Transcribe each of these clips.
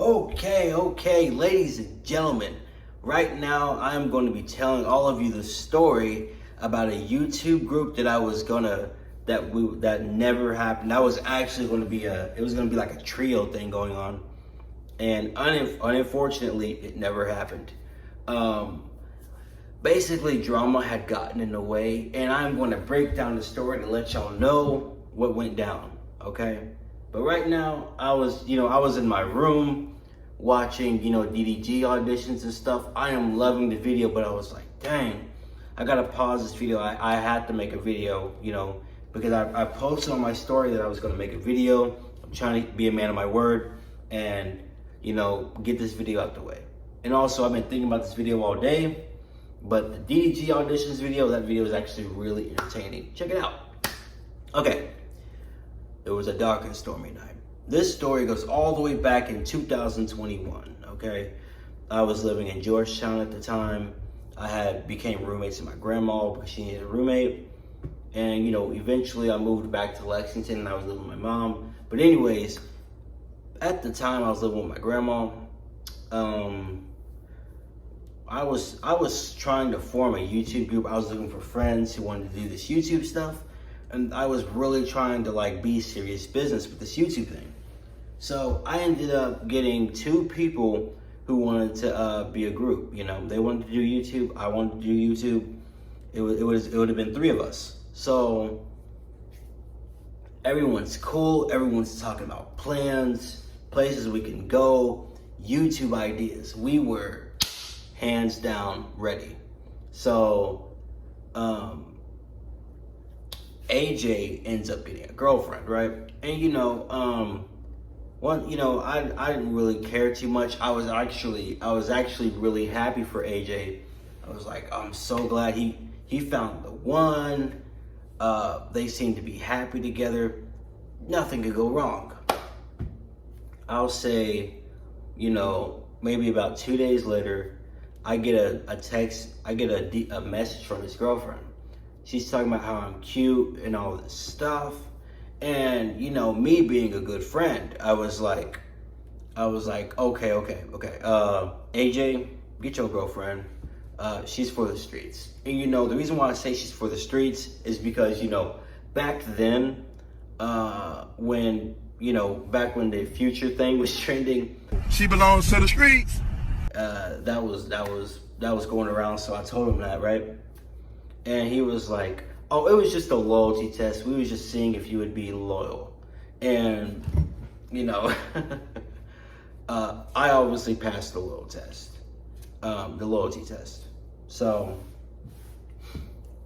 Okay, ladies and gentlemen, right now I'm going to be telling all of you the story about a YouTube group that that never happened. That was actually going to be like a trio thing going on, and unfortunately it never happened. Basically drama had gotten in the way, and I'm going to break down the story to let y'all know what went down, okay? But right now, I was in my room watching, DDG auditions and stuff. I am loving the video, but I was like, dang, I gotta pause this video. I had to make a video, because I posted on my story that I was gonna make a video. I'm trying to be a man of my word and, get this video out the way. And also, I've been thinking about this video all day, but the DDG auditions video, that video is actually really entertaining. Check it out. Okay. It was a dark and stormy night. This story goes all the way back in 2021, okay? I was living in Georgetown at the time. I became roommates with my grandma because she needed a roommate. And, eventually I moved back to Lexington and I was living with my mom. But anyways, at the time I was living with my grandma. I was trying to form a YouTube group. I was looking for friends who wanted to do this YouTube stuff. And I was really trying to be serious business with this YouTube thing. So I ended up getting two people who wanted to be a group. They wanted to do YouTube. I wanted to do YouTube. It would have been three of us. So everyone's cool. Everyone's talking about plans, places we can go, YouTube ideas. We were hands down ready. So AJ ends up getting a girlfriend, right? And I didn't really care too much. I was actually really happy for AJ. I was like, I'm so glad he found the one. They seem to be happy together. Nothing could go wrong. I'll say, maybe about 2 days later, I get a text, I get a message from his girlfriend. She's talking about how I'm cute and all this stuff. And, me being a good friend, I was like, okay. AJ, get your girlfriend. She's for the streets. And, the reason why I say she's for the streets is because, back then, back when the Future thing was trending. She belongs to the streets. That was going around, so I told him that, right? And he was like, oh, it was just a loyalty test. We was just seeing if you would be loyal. And, I obviously passed the loyalty test. So,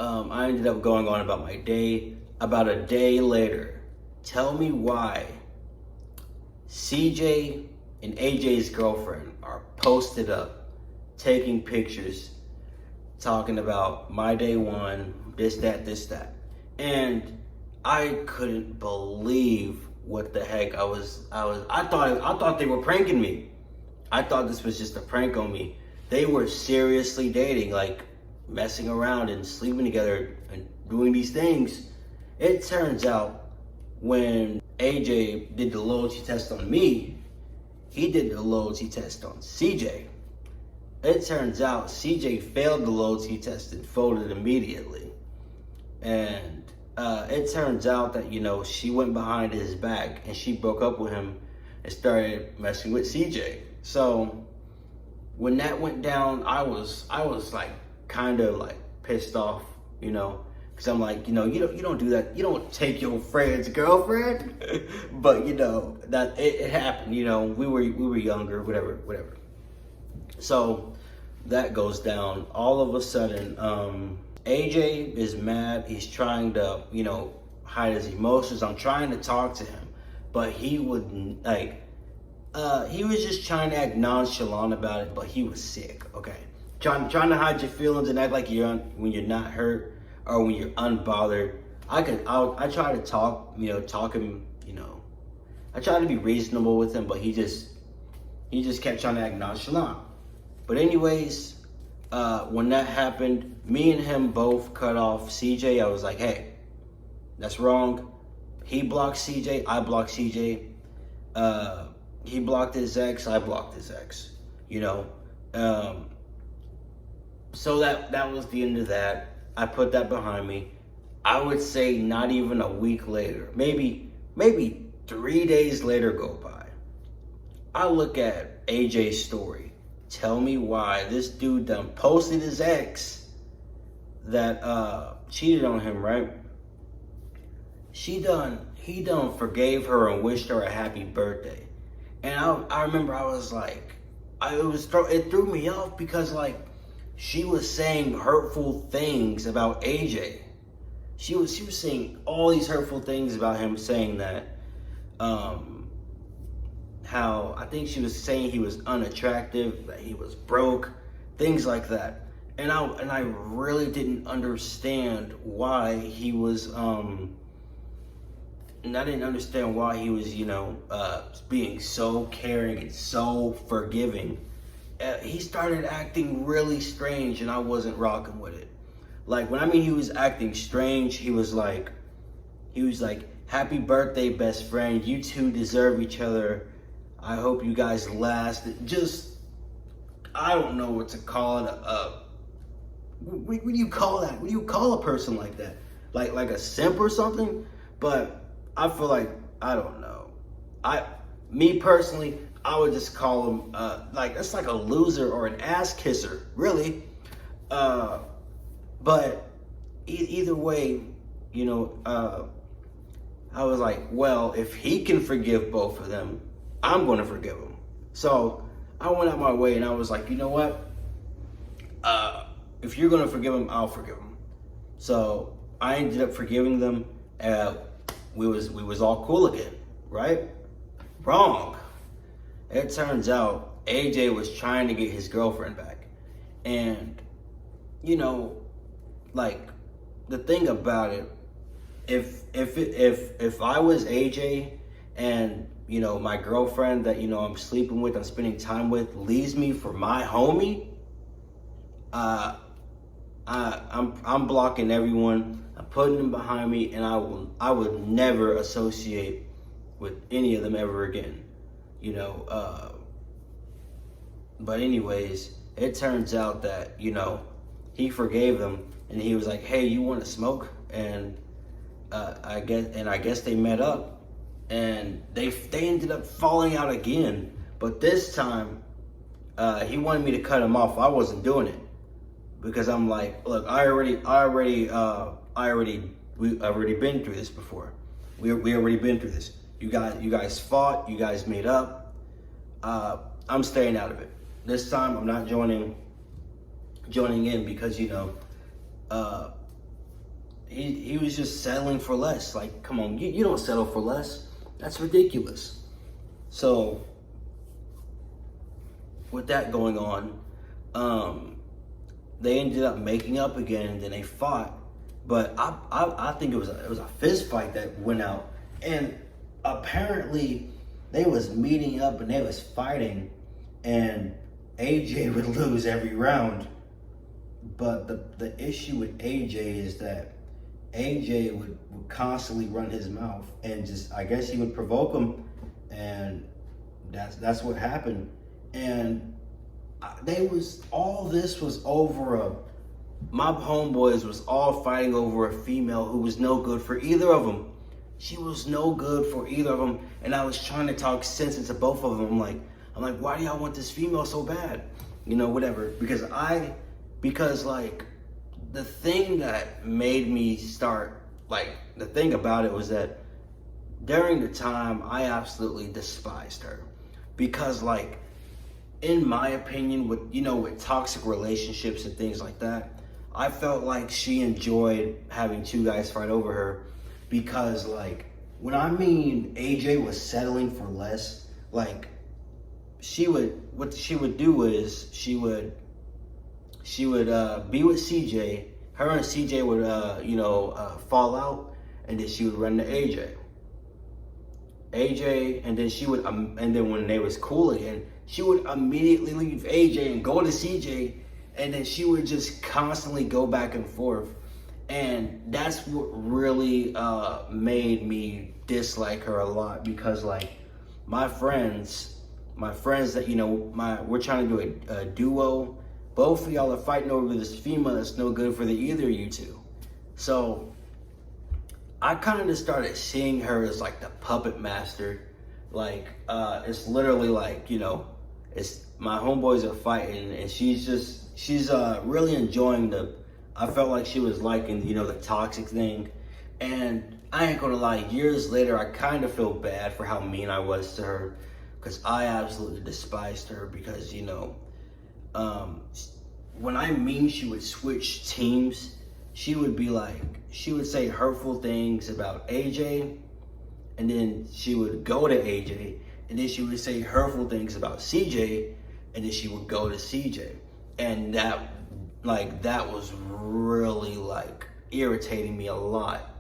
I ended up going on about my day. About a day later, tell me why CJ and AJ's girlfriend are posted up, taking pictures, talking about my day one, this, that. And I couldn't believe what the heck I thought they were pranking me. I thought this was just a prank on me. They were seriously dating, messing around and sleeping together and doing these things. It turns out when AJ did the loyalty test on me, he did the loyalty test on CJ. It turns out CJ failed the loyalty test and folded immediately. And it turns out that, she went behind his back and she broke up with him and started messing with CJ. So when that went down, I was kind of pissed off, because I'm like, you don't do that. You don't take your friend's girlfriend. But that it happened. We were younger, whatever. So that goes down. All of a sudden, AJ is mad. He's trying to, hide his emotions. I'm trying to talk to him, but he wouldn't. He was just trying to act nonchalant about it, but he was sick. Okay, trying to hide your feelings and act like when you're not hurt or when you're unbothered. I try to talk him. I try to be reasonable with him, but he just kept trying to act nonchalant. But anyways, when that happened, me and him both cut off CJ. I was like, hey, that's wrong. He blocked CJ, I blocked CJ. he blocked his ex, I blocked his ex, you know. So that was the end of that. I put that behind me. I would say not even a week later, maybe 3 days later go by. I look at AJ's story. Tell me why this dude done posted his ex that cheated on him, right? He done forgave her and wished her a happy birthday. And I remember I was like, it threw me off because like she was saying hurtful things about AJ. She was saying all these hurtful things about him, saying that how I think she was saying he was unattractive, that he was broke, things like that. And I really didn't understand why he was and I didn't understand why he was, being so caring and so forgiving. He started acting really strange, and I wasn't rocking with it. Like, when I mean he was acting strange, he was like, happy birthday, best friend. You two deserve each other. I hope you guys last. Just, I don't know what to call it. What do you call that? What do you call a person like that? Like a simp or something? But I feel like, I don't know. Me personally, I would just call him, that's like a loser or an ass kisser, really. But either way, I was like, well, if he can forgive both of them, I'm going to forgive him. So I went out my way and I was like, you know what? If you're going to forgive him, I'll forgive him. So I ended up forgiving them. We was all cool again, right? Wrong. It turns out AJ was trying to get his girlfriend back. And, the thing about it, if I was AJ and, my girlfriend that, I'm sleeping with, I'm spending time with, leaves me for my homie, I'm blocking everyone. I'm putting them behind me, and I would never associate with any of them ever again. But anyways, it turns out that, he forgave them, and he was like, hey, you want to smoke? And I guess they met up, and they ended up falling out again. But this time, he wanted me to cut him off. I wasn't doing it because I'm like, look, I've already been through this before. We already been through this. You guys fought. You guys made up. I'm staying out of it. This time, I'm not joining in because he was just settling for less. Like, come on, you don't settle for less. That's ridiculous. So with that going on, they ended up making up again, and then they fought. But I think it was a fist fight that went out, and apparently they was meeting up and they was fighting, and AJ would lose every round. But the issue with AJ is that AJ would constantly run his mouth, and just, I guess he would provoke him, and that's what happened. And all this was over my homeboys was all fighting over a female who was no good for either of them. She was no good for either of them, and I was trying to talk sense into both of them. I'm like, why do y'all want this female so bad? Whatever. Because the thing that made me start, the thing about it was that during the time, I absolutely despised her. Because, in my opinion, with toxic relationships and things like that, I felt like she enjoyed having two guys fight over her. Because, when I mean AJ was settling for less, what she would do is she would be with CJ. Her and CJ would fall out, and then she would run to AJ, and then she would and then when they was cool again, she would immediately leave AJ and go to CJ, and then she would just constantly go back and forth. And that's what really made me dislike her a lot, because my friends my friends that, we're trying to do a duo. Both of y'all are fighting over this female that's no good for the either of you two. So I kind of started seeing her as like the puppet master. Like, it's literally like, it's my homeboys are fighting and she's really enjoying I felt like she was liking, the toxic thing. And I ain't gonna lie, years later, I kind of feel bad for how mean I was to her, because I absolutely despised her because, when I mean she would switch teams, she would say hurtful things about AJ, and then she would go to AJ, and then she would say hurtful things about CJ, and then she would go to CJ. And that was really irritating me a lot,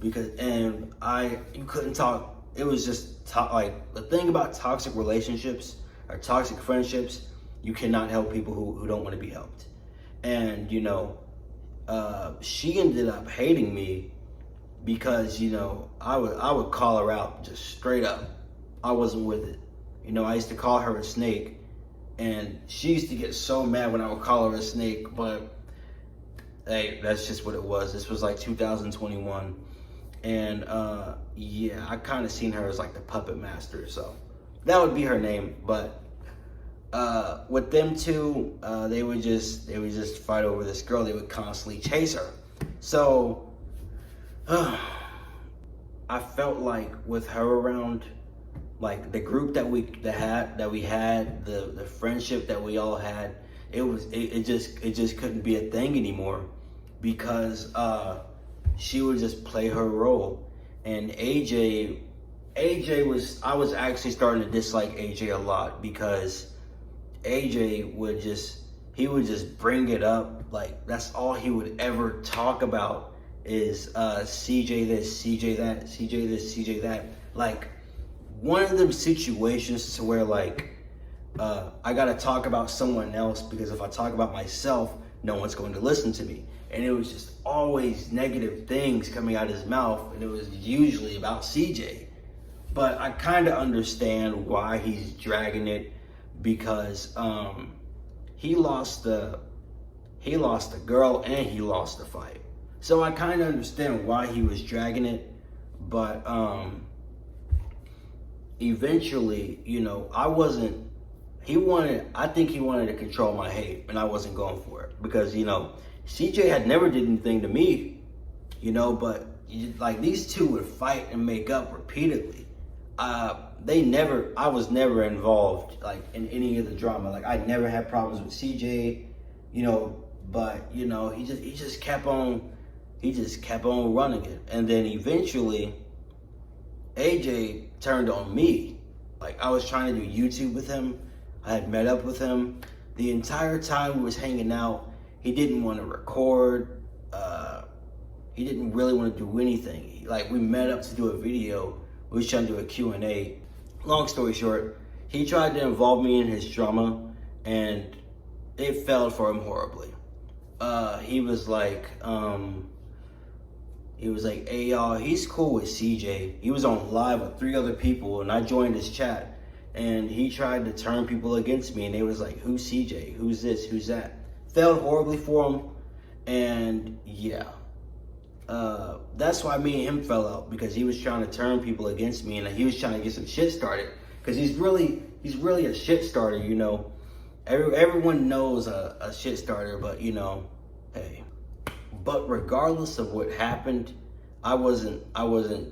because you couldn't talk. It was just the thing about toxic relationships or toxic friendships, you cannot help people who don't want to be helped. And she ended up hating me because I would call her out just straight up. I wasn't with it. I used to call her a snake, and she used to get so mad when I would call her a snake. But hey, that's just what it was. This was 2021, and yeah, I kind of seen her as the puppet master. So that would be her name. But with them two, they would just fight over this girl. They would constantly chase her. So I felt like with her around, the group that we had, the friendship that we all had, it just couldn't be a thing anymore, because she would just play her role. And I was actually starting to dislike AJ a lot, because AJ would just bring it up. That's all he would ever talk about is CJ this, CJ that, CJ this, CJ that. One of them situations to where I gotta talk about someone else, because if I talk about myself, no one's going to listen to me. And it was just always negative things coming out of his mouth, and it was usually about CJ. But I kind of understand why he's dragging it, because he lost the girl and he lost the fight. So I kind of understand why he was dragging it. But eventually, I think he wanted to control my hate, and I wasn't going for it, because CJ had never did anything to me, but these two would fight and make up repeatedly. I was never involved in any of the drama. I never had problems with CJ, but he just kept on running it. And then eventually AJ turned on me. I was trying to do YouTube with him. I had met up with him. The entire time we was hanging out, he didn't want to record. He didn't really want to do anything. We met up to do a video. We was trying to do a Q&A. Long story short, he tried to involve me in his drama, and it failed for him horribly. He was like, hey y'all, he's cool with CJ. He was on live with 3 other people, and I joined his chat, and he tried to turn people against me, and they was like, who's CJ? Who's this? Who's that? Failed horribly for him, and yeah. That's why me and him fell out, because he was trying to turn people against me, and he was trying to get some shit started, because he's really a shit starter, Everyone knows a shit starter, but hey. But regardless of what happened, I wasn't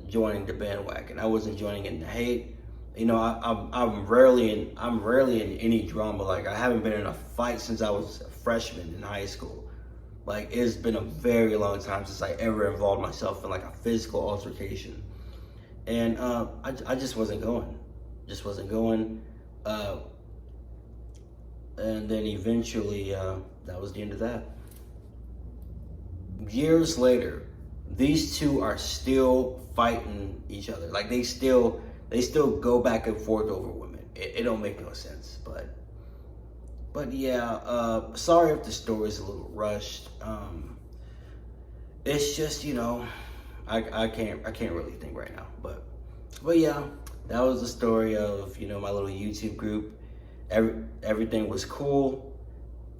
joining the bandwagon. I wasn't joining in the hate. I'm rarely in any drama. I haven't been in a fight since I was a freshman in high school. It's been a very long time since I ever involved myself in a physical altercation. And I just wasn't going. And then eventually, that was the end of that. Years later, these two are still fighting each other. They still go back and forth over women. It don't make no sense, but yeah, sorry if the story's a little rushed. It's just, I can't really think right now, but yeah, that was the story of, you know, my little YouTube group. Everything was cool,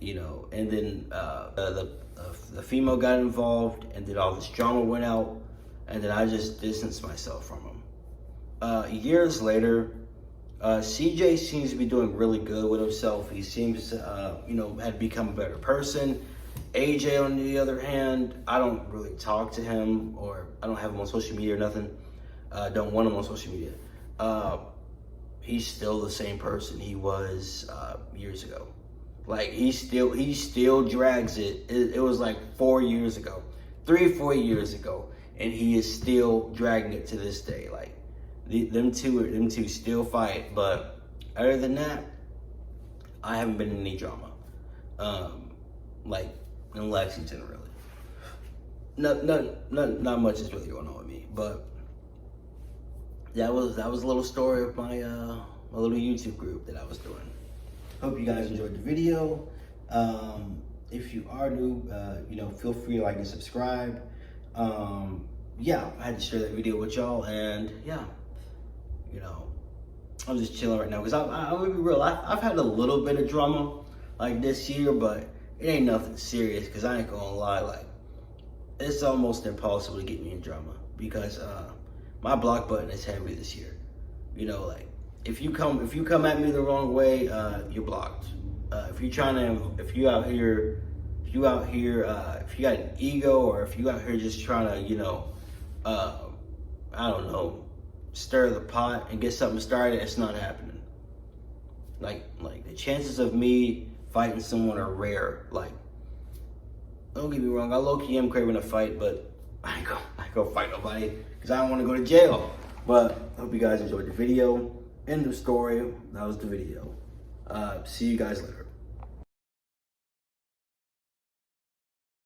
you know, and then the female got involved, and then all this drama went out, and then I just distanced myself from him. Years later, CJ seems to be doing really good with himself. He seems to, you know, had become a better person. AJ, on the other hand, I don't really talk to him, or I don't have him on social media or nothing. Don't want him on social media. He's still the same person he was years ago. Like, he still drags it. It was like 4 years ago, 3-4 years ago, and he is still dragging it to this day. Like, them two still fight. But other than that, I haven't been in any drama. Like in Lexington, really. Not much is really going on with me. But that was a little story of my my little YouTube group that I was doing. Hope you guys enjoyed the video. If you are new, you know, feel free to like and subscribe. Yeah, I had to share that video with y'all, and yeah, you know, I'm just chilling right now because I'm gonna be real. I've had a little bit of drama like this year, but it ain't nothing serious. Because I ain't gonna lie, like, it's almost impossible to get me in drama because my block button is heavy this year. You know, like, if you come at me the wrong way, you're blocked. If you got an ego, or if you out here just trying to, you know, I don't know, stir the pot and get something started, it's not happening. Like the chances of me fighting someone are rare. Like, don't get me wrong, I low-key am craving a fight, but I ain't gonna fight nobody because I don't want to go to jail. But I hope you guys enjoyed the video. End of story. That was the video. See you guys later.